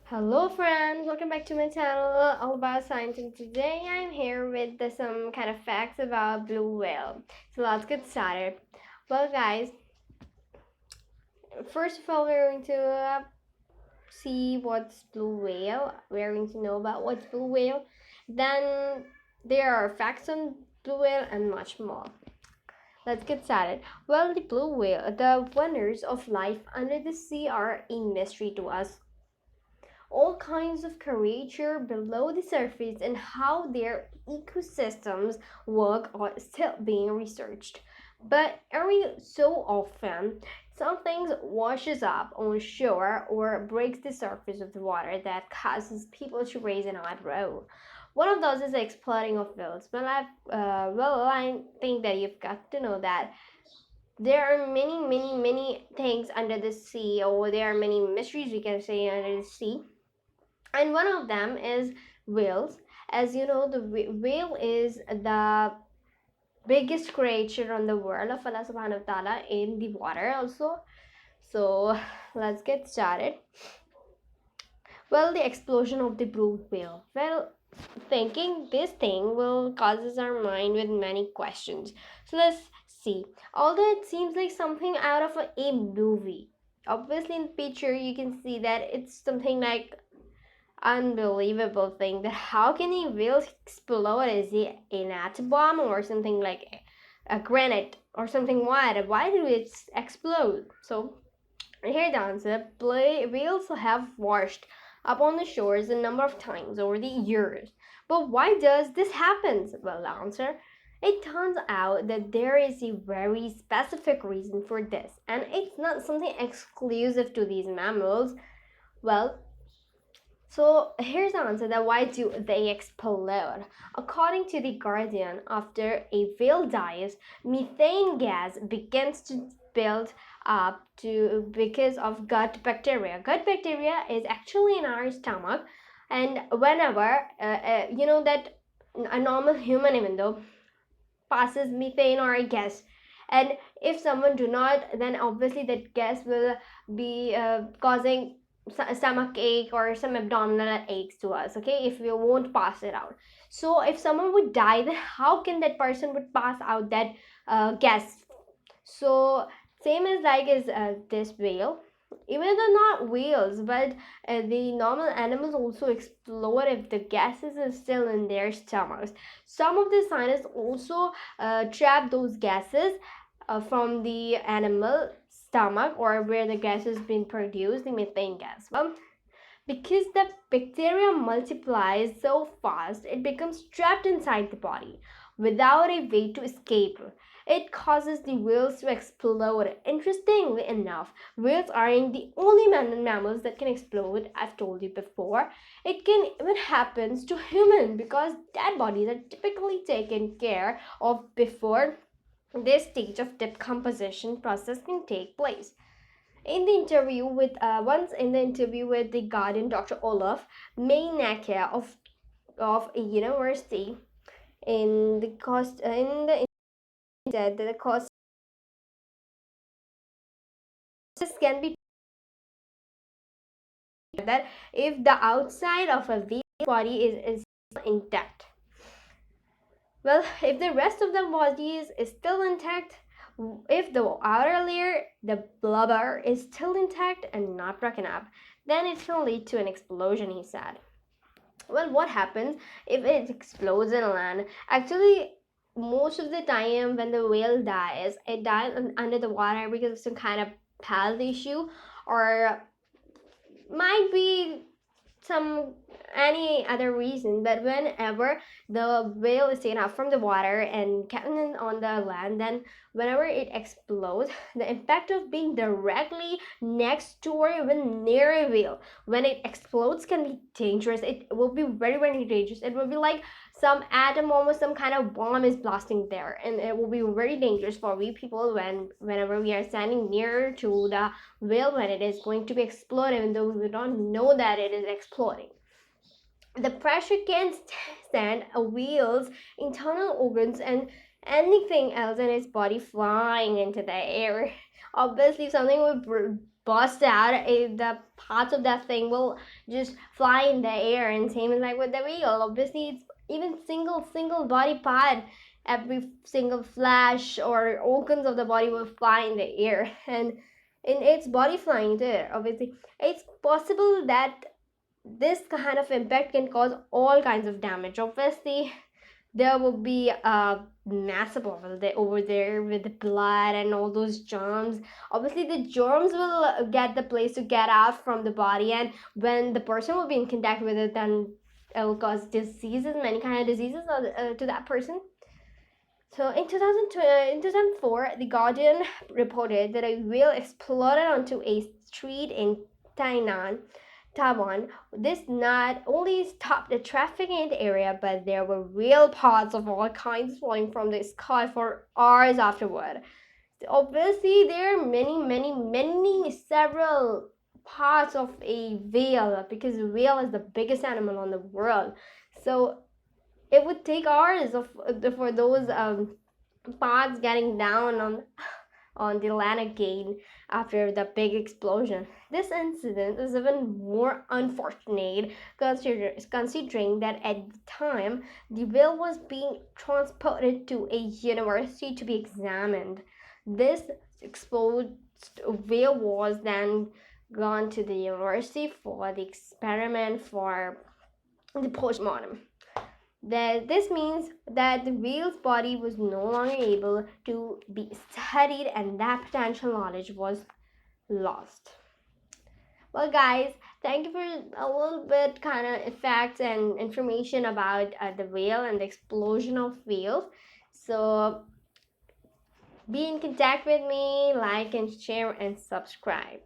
Hello friends, welcome back to my channel all about science, and today I'm here with some kind of facts about blue whale. So let's get started. Well guys, first of all we're going to see what's blue whale. We're going to know about what's blue whale. Then there are facts on blue whale and much more. Let's get started. Well, the blue whale, the wonders of life under the sea are a mystery to us. All kinds of creatures below the surface and how their ecosystems work are still being researched. But every so often, something washes up on shore or breaks the surface of the water that causes people to raise an eyebrow. One of those is the exploding of whales. I think that you've got to know that there are many things under the sea, or there are many mysteries we can say under the sea, and one of them is whales. As you know, the whale is the biggest creature on the world of Allah subhanahu wa ta'ala in the water also. So let's get started. Well, the explosion of the blue whale. Well, thinking this thing will causes our mind with many questions. So let's see. Although it seems like something out of a movie, obviously in the picture you can see that it's something like unbelievable thing, that how can a whale explode? Is it an atom bomb or something like a granite or something? Why do it explode? So here the answer. Whales have washed up on the shores a number of times over the years, but why does this happen? Well, the answer, it turns out that there is a very specific reason for this, and it's not something exclusive to these mammals. Well, so here's the answer, that why do they explode? According to The Guardian, after a whale dies, methane gas begins to build up to because of gut bacteria. Gut bacteria is actually in our stomach, and whenever you know that a normal human, even though, passes methane or a gas, and if someone do not, then obviously that gas will be causing stomach ache or some abdominal aches to us, okay, if we won't pass it out. So if someone would die, then how can that person would pass out that gas? So same as like is this whale. Even though not whales, but the normal animals also explode if the gases are still in their stomachs. Some of the scientists also trap those gases from the animal stomach, or where the gas has been produced, the methane gas. Well, because the bacteria multiplies so fast, it becomes trapped inside the body without a way to escape. It causes the whales to explode. Interestingly enough, whales aren't the only mammals that can explode. I've told you before. It can even happen to humans, because dead bodies are typically taken care of before this stage of decomposition process can take place. In the interview with once in the interview with The Guardian, Dr. Olaf Meinecke of a university in the cost in the said that the causes can be that if the outside of a whale's body is intact. Well, if the rest of the body is still intact, if the outer layer, the blubber, is still intact and not broken up, then it can lead to an explosion, he said. Well, what happens if it explodes in land? Actually, most of the time when the whale dies, it dies under the water because of some kind of health issue, or might be some any other reason. But whenever the whale is taken out from the water and kept on the land, then whenever it explodes, the impact of being directly next to or even near a whale when it explodes can be dangerous. It will be very dangerous. It will be like some atom bomb or some kind of bomb is blasting there, and it will be very dangerous for we people whenever we are standing near to the whale when it is going to be exploding, even though we don't know that it is exploding. The pressure can stand a whale's internal organs, anything else in its body flying into the air. Obviously, if something would bust out, the parts of that thing will just fly in the air. And same as like with the wheel. Obviously, it's even single body part. Every single flash or organs of the body will fly in the air, and in its body flying there, obviously, it's possible that this kind of impact can cause all kinds of damage. Obviously, there will be a massive over there with the blood and all those germs. Obviously, the germs will get the place to get out from the body, and when the person will be in contact with it, then it will cause diseases, many kind of diseases to that person. So in 2004, The Guardian reported that a whale exploded onto a street in Taiwan. This not only stopped the traffic in the area, but there were real parts of all kinds falling from the sky for hours afterward. Obviously, there are several parts of a whale, because a whale is the biggest animal on the world. So it would take hours for those parts getting down on the land again after the big explosion. This incident is even more unfortunate considering that at the time the whale was being transported to a university to be examined. This exposed whale was then gone to the university for the experiment for the postmortem. This means that the whale's body was no longer able to be studied, and that potential knowledge was lost. Well, guys, thank you for a little bit kind of facts and information about the whale and the explosion of whales. So be in contact with me, like and share and subscribe.